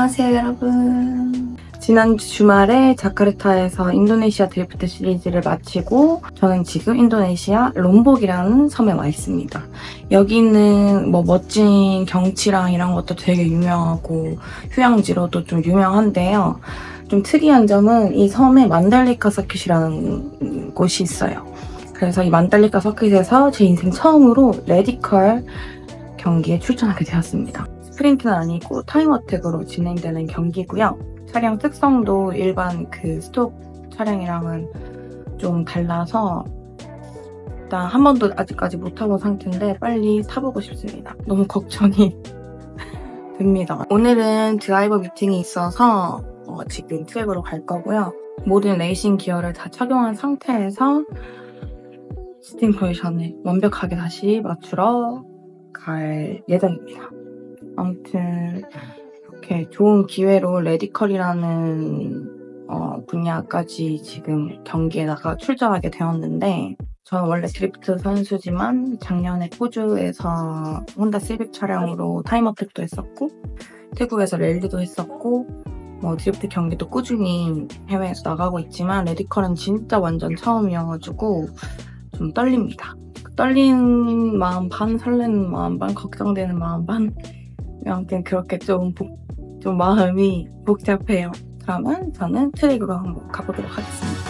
안녕하세요 여러분. 지난 주말에 자카르타에서 인도네시아 드리프트 시리즈를 마치고 저는 지금 인도네시아 롬복이라는 섬에 와 있습니다. 여기는 뭐 멋진 경치랑 이런 것도 되게 유명하고 휴양지로도 좀 유명한데요. 좀 특이한 점은 이 섬에 만달리카 서킷이라는 곳이 있어요. 그래서 이 만달리카 서킷에서 제 인생 처음으로 레디컬 경기에 출전하게 되었습니다. 스프린트는 아니고 타임어택으로 진행되는 경기고요. 차량 특성도 일반 그 스톡 차량이랑은 좀 달라서 일단 한 번도 아직까지 못 타본 상태인데 빨리 타보고 싶습니다. 너무 걱정이 됩니다. 오늘은 드라이버 미팅이 있어서 지금 트랙으로 갈 거고요. 모든 레이싱 기어를 다 착용한 상태에서 시팅 포지션을 완벽하게 다시 맞추러 갈 예정입니다. 아무튼 이렇게 좋은 기회로 레디컬이라는 분야까지 지금 경기에다가 출전하게 되었는데 저는 원래 드리프트 선수지만 작년에 호주에서 혼다 시빅 차량으로 타임어택도 했었고 태국에서 랠리도 했었고 뭐 드리프트 경기도 꾸준히 해외에서 나가고 있지만 레디컬은 진짜 완전 처음이어가지고 좀 떨립니다. 떨리는 마음 반, 설레는 마음 반, 걱정되는 마음 반. 아무튼 그렇게 좀 마음이 복잡해요. 그러면 저는 트랙으로 한번 가보도록 하겠습니다.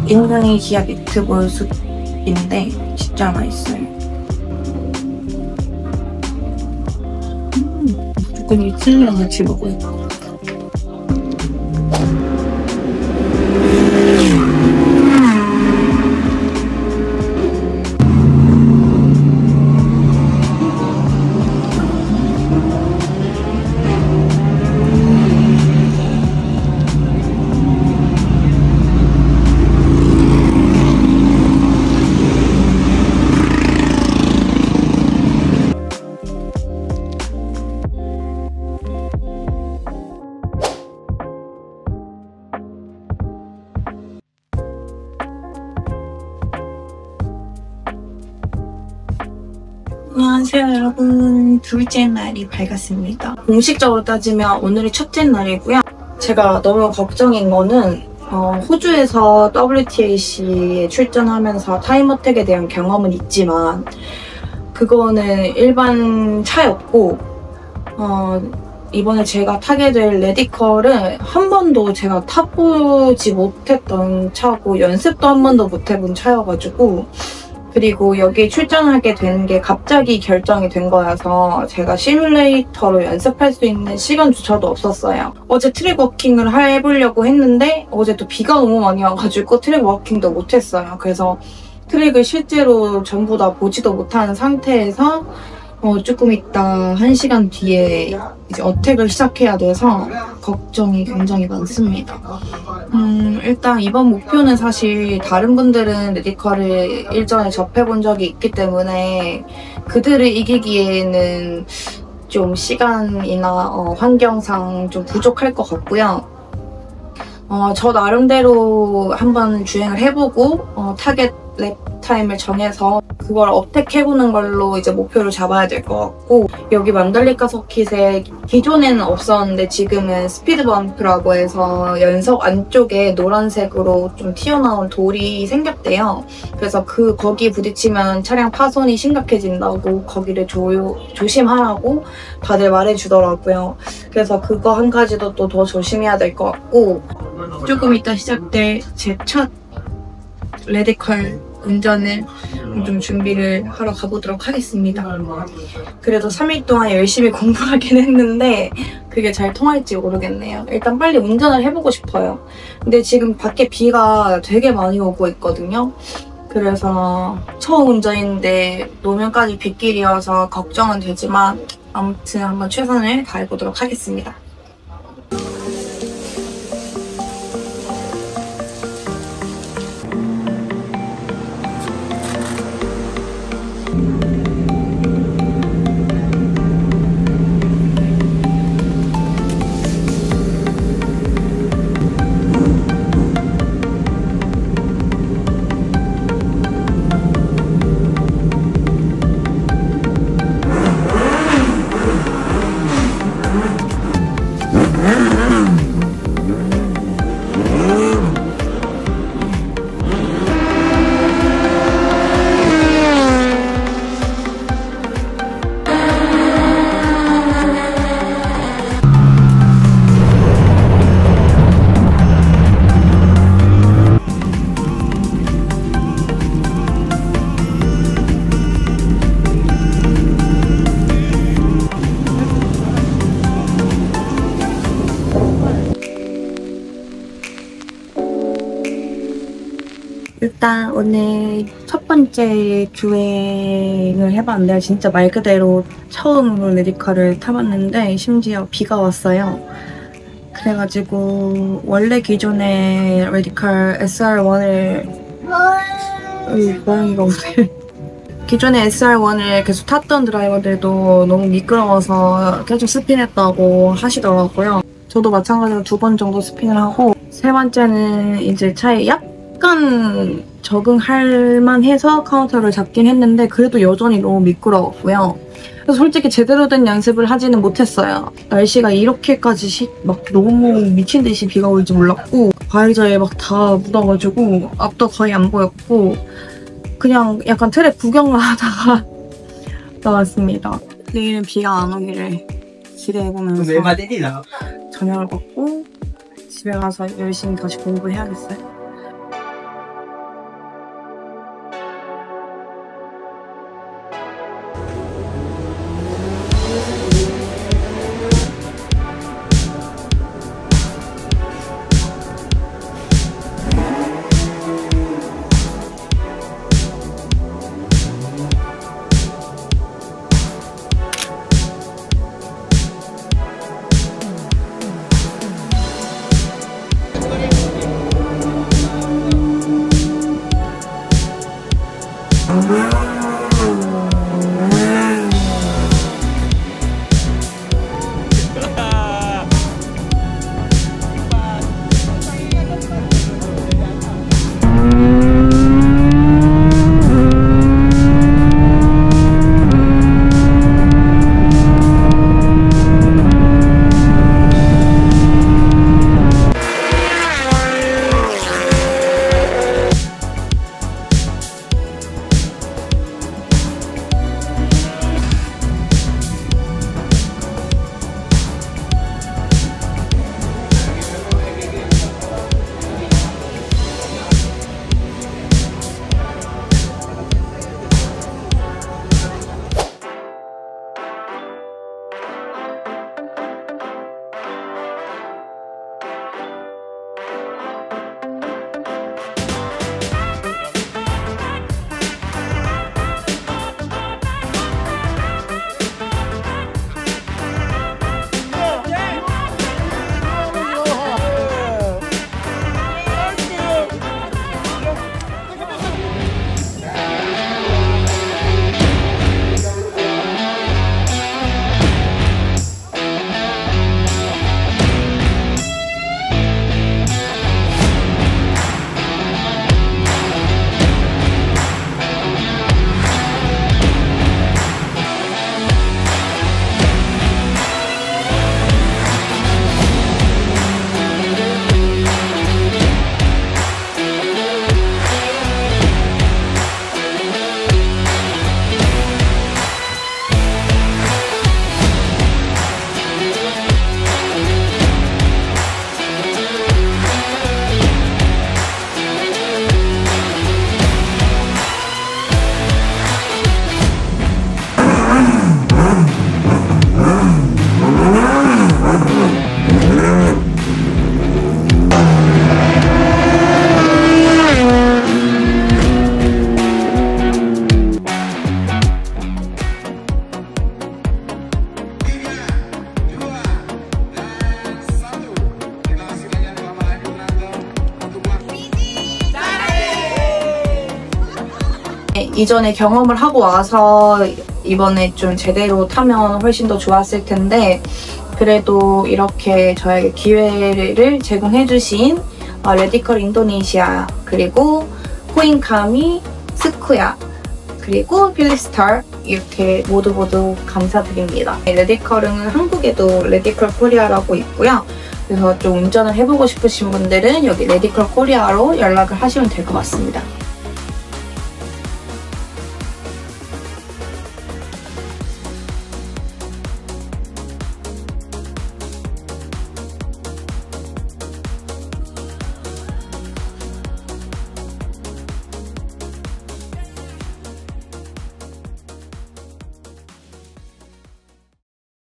인도네시아 미트볼 숲인데 진짜 맛있어요. 무조건 이 칠리랑 같이 먹어요. 안녕하세요 여러분. 둘째 날이 밝았습니다. 공식적으로 따지면 오늘이 첫째 날이고요. 제가 너무 걱정인 거는 호주에서 WTAC에 출전하면서 타임어택에 대한 경험은 있지만 그거는 일반 차였고 이번에 제가 타게 될 레디컬은 한 번도 제가 타보지 못했던 차고 연습도 한 번도 못 해본 차여가지고 그리고 여기 출전하게 된 게 갑자기 결정이 된 거라서 제가 시뮬레이터로 연습할 수 있는 시간조차도 없었어요. 어제 트랙 워킹을 해보려고 했는데 어제 또 비가 너무 많이 와가지고 트랙 워킹도 못했어요. 그래서 트랙을 실제로 전부 다 보지도 못하는 상태에서 조금 있다 1시간 뒤에 이제 어택을 시작해야 돼서 걱정이 굉장히 많습니다. 일단 이번 목표는 사실 다른 분들은 레디컬을 일전에 접해본 적이 있기 때문에 그들을 이기기에는 좀 시간이나 환경상 좀 부족할 것 같고요. 저 나름대로 한번 주행을 해보고 타겟 랩 타임을 정해서 그걸 업텍해보는 걸로 이제 목표를 잡아야 될 것 같고, 여기 만달리카 서킷에 기존에는 없었는데 지금은 스피드 범프라고 해서 연석 안쪽에 노란색으로 좀 튀어나온 돌이 생겼대요. 그래서 거기 부딪히면 차량 파손이 심각해진다고 거기를 조심하라고 다들 말해주더라고요. 그래서 그거 한 가지도 또 더 조심해야 될 것 같고, 조금 이따 시작될 제 첫 레디컬 운전을 좀 준비를 하러 가보도록 하겠습니다. 그래도 3일 동안 열심히 공부하긴 했는데 그게 잘 통할지 모르겠네요. 일단 빨리 운전을 해보고 싶어요. 근데 지금 밖에 비가 되게 많이 오고 있거든요. 그래서 처음 운전인데 노면까지 빗길이어서 걱정은 되지만 아무튼 한번 최선을 다해보도록 하겠습니다. 일단 오늘 첫 번째 주행을 해봤는데요. 진짜 말 그대로 처음으로 레디카를 타봤는데 심지어 비가 왔어요. 그래가지고 원래 기존의 레디칼 SR1을 고양이가 오네. 기존의 SR1을 계속 탔던 드라이버들도 너무 미끄러워서 계속 스핀했다고 하시더라고요. 저도 마찬가지로 2번 정도 스핀을 하고, 세 번째는 이제 차에 약간 적응할 만해서 카운터를 잡긴 했는데 그래도 여전히 너무 미끄러웠고요. 그래서 솔직히 제대로 된 연습을 하지는 못했어요. 날씨가 이렇게까지 막 너무 미친 듯이 비가 올지 몰랐고, 과일자에 막 다 묻어가지고 앞도 거의 안 보였고, 그냥 약간 트랙 구경만 하다가 나왔습니다. 내일은 비가 안 오기를 기대해보면서 저녁을 먹고 집에 가서 열심히 다시 공부해야겠어요. 이전에 경험을 하고 와서 이번에 좀 제대로 타면 훨씬 더 좋았을 텐데 그래도 이렇게 저에게 기회를 제공해주신 레디컬 인도네시아 그리고 코인카미, 스쿠야 그리고 필리스타 이렇게 모두 감사드립니다. 레디컬은 한국에도 레디컬 코리아라고 있고요. 그래서 좀 운전을 해보고 싶으신 분들은 여기 레디컬 코리아로 연락을 하시면 될 것 같습니다.